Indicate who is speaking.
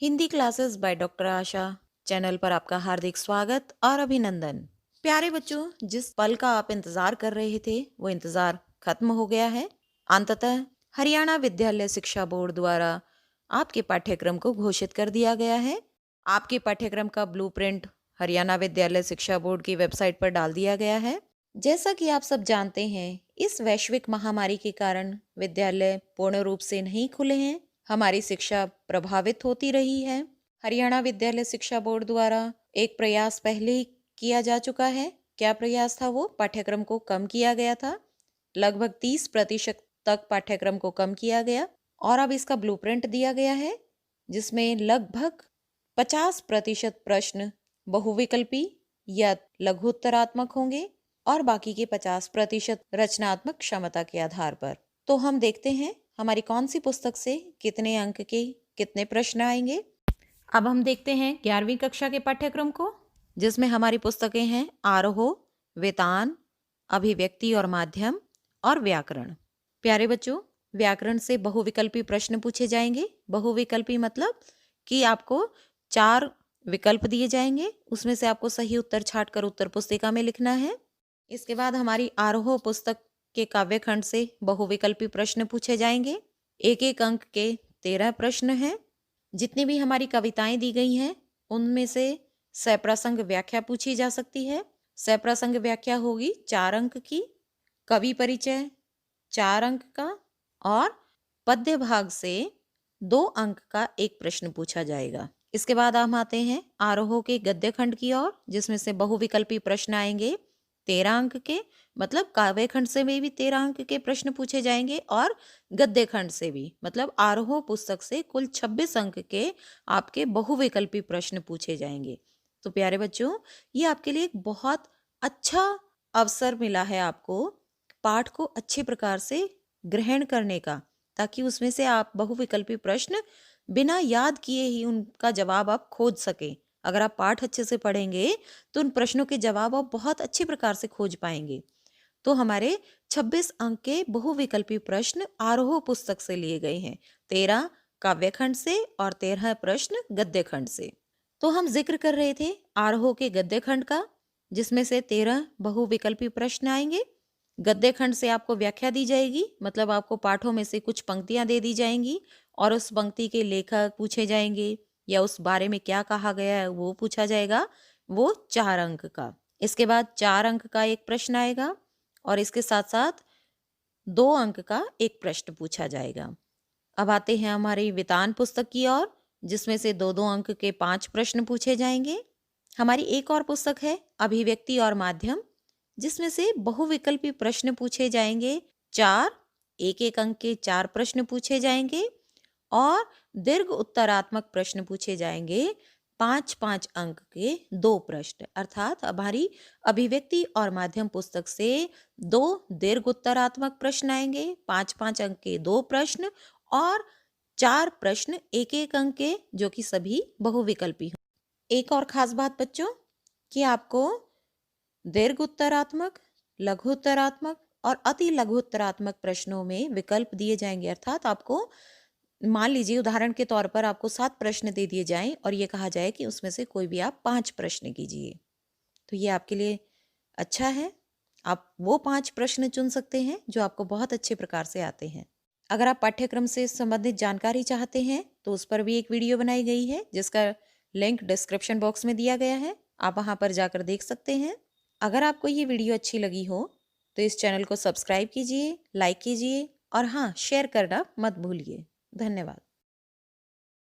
Speaker 1: Hindi classes by doctor Asha channel पर आपका हार्दिक स्वागत और अभिनंदन। प्यारे बच्चों, जिस पल का आप इंतजार कर रहे थे वो इंतजार खत्म हो गया है। अंततः हरियाणा विद्यालय शिक्षा बोर्ड द्वारा आपके पाठ्यक्रम को घोषित कर दिया गया है। आपके पाठ्यक्रम का ब्लूप्रिंट हरियाणा विद्यालय शिक्षा बोर्ड की वेबसाइट पर डाल दिया गया है। जैसा कि आप सब जानते हैं, इस वैश्विक महामारी के कारण विद्यालय पूर्ण रूप से नहीं खुले हैं। हमारी शिक्षा प्रभावित होती रही है। हरियाणा विद्यालय शिक्षा बोर्ड द्वारा एक प्रयास पहले ही किया जा चुका है। क्या प्रयास था वो? पाठ्यक्रम को कम किया गया था। लगभग 30% तक पाठ्यक्रम को कम किया गया और अब इसका ब्लूप्रिंट दिया गया है, जिसमें लगभग 50% प्रश्न बहुविकल्पी या लघुत्तरात्मक होंगे और बाकी के 50% रचनात्मक क्षमता के आधार पर। तो हम देखते हैं हमारी कौन सी पुस्तक से कितने अंक के कितने प्रश्न आएंगे। अब हम देखते हैं 11वीं कक्षा के पाठ्यक्रम को, जिसमें हमारी पुस्तकें हैं आरोह, वेतान, अभिव्यक्ति और माध्यम और व्याकरण। प्यारे बच्चों, व्याकरण से बहुविकल्पी प्रश्न पूछे जाएंगे। बहुविकल्पी मतलब कि आपको 4 विकल्प दिए जाएंगे, उसमें से आपको सही उत्तर छांटकर उत्तर पुस्तिका में लिखना है। इसके बाद हमारी आरोह पुस्तक के काव्यखंड से बहुविकल्पी प्रश्न पूछे जाएंगे। एक एक अंक के 13 प्रश्न हैं। जितनी भी हमारी कविताएं दी गई हैं उनमें से सप्रसंग व्याख्या पूछी जा सकती है। सप्रसंग व्याख्या होगी 4 अंक की, कवि परिचय 4 अंक का और पद्य भाग से 2 अंक का एक प्रश्न पूछा जाएगा। इसके बाद हम आते हैं आरोह के गद्य खंड की ओर, जिसमें से बहुविकल्पी प्रश्न आएंगे 13 अंक के, मतलब काव्य खंड से भी 13 अंक के प्रश्न पूछे जाएंगे और गद्य खंड से भी, मतलब आरोह पुस्तक से कुल 26 अंक के आपके बहुविकल्पी प्रश्न पूछे जाएंगे। तो प्यारे बच्चों, ये आपके लिए एक बहुत अच्छा अवसर मिला है आपको पाठ को अच्छे प्रकार से ग्रहण करने का, ताकि उसमें से आप बहुविकल्पी प्रश्न बिना याद किए ही उनका जवाब आप खोज सकें। अगर आप पाठ अच्छे से पढ़ेंगे तो उन प्रश्नों के जवाब आप बहुत अच्छे प्रकार से खोज पाएंगे। तो हमारे 26 अंक के बहुविकल्पी प्रश्न आरोह पुस्तक से लिए गए हैं, 13 काव्यखंड से और 13 प्रश्न गद्य खंड से। तो हम जिक्र कर रहे थे आरोह के गद्य खंड का, जिसमें से 13 बहुविकल्पी प्रश्न आएंगे। गद्य खंड से आपको व्याख्या दी जाएगी, मतलब आपको पाठों में से कुछ पंक्तियां दे दी जाएंगी और उस पंक्ति के लेखक पूछे जाएंगे या उस बारे में क्या कहा गया है वो पूछा जाएगा, वो 4 अंक का। इसके बाद 4 अंक का एक प्रश्न आएगा और इसके साथ साथ 2 अंक का एक प्रश्न पूछा जाएगा। अब आते हैं हमारी वितान पुस्तक की ओर, जिसमें से 2-2 अंक के 5 प्रश्न पूछे जाएंगे। हमारी एक और पुस्तक है अभिव्यक्ति और माध्यम, जिसमें से बहुविकल्पी प्रश्न पूछे जाएंगे 4, एक एक अंक के 4 प्रश्न पूछे जाएंगे और दीर्घ उत्तरात्मक प्रश्न पूछे जाएंगे 5-5 अंक के 2 प्रश्न। अर्थात हमारी अभिव्यक्ति और माध्यम पुस्तक से 2 दीर्घ उत्तरात्मक प्रश्न आएंगे, 5-5 अंक के 2 प्रश्न और 4 प्रश्न एक एक अंक के, जो कि सभी बहुविकल्पी हों। एक और खास बात बच्चों, कि आपको दीर्घ उत्तरात्मक, लघु उत्तरात्मक और अति लघु उत्तरात्मक प्रश्नों में विकल्प दिए जाएंगे। अर्थात आपको मान लीजिए उदाहरण के तौर पर आपको 7 प्रश्न दे दिए जाएं और ये कहा जाए कि उसमें से कोई भी आप 5 प्रश्न कीजिए, तो ये आपके लिए अच्छा है। आप वो 5 प्रश्न चुन सकते हैं जो आपको बहुत अच्छे प्रकार से आते हैं। अगर आप पाठ्यक्रम से संबंधित जानकारी चाहते हैं तो उस पर भी एक वीडियो बनाई गई है, जिसका लिंक डिस्क्रिप्शन बॉक्स में दिया गया है, आप वहाँ पर जाकर देख सकते हैं। अगर आपको ये वीडियो अच्छी लगी हो तो इस चैनल को सब्सक्राइब कीजिए, लाइक कीजिए और हाँ, शेयर करना मत भूलिए। धन्यवाद।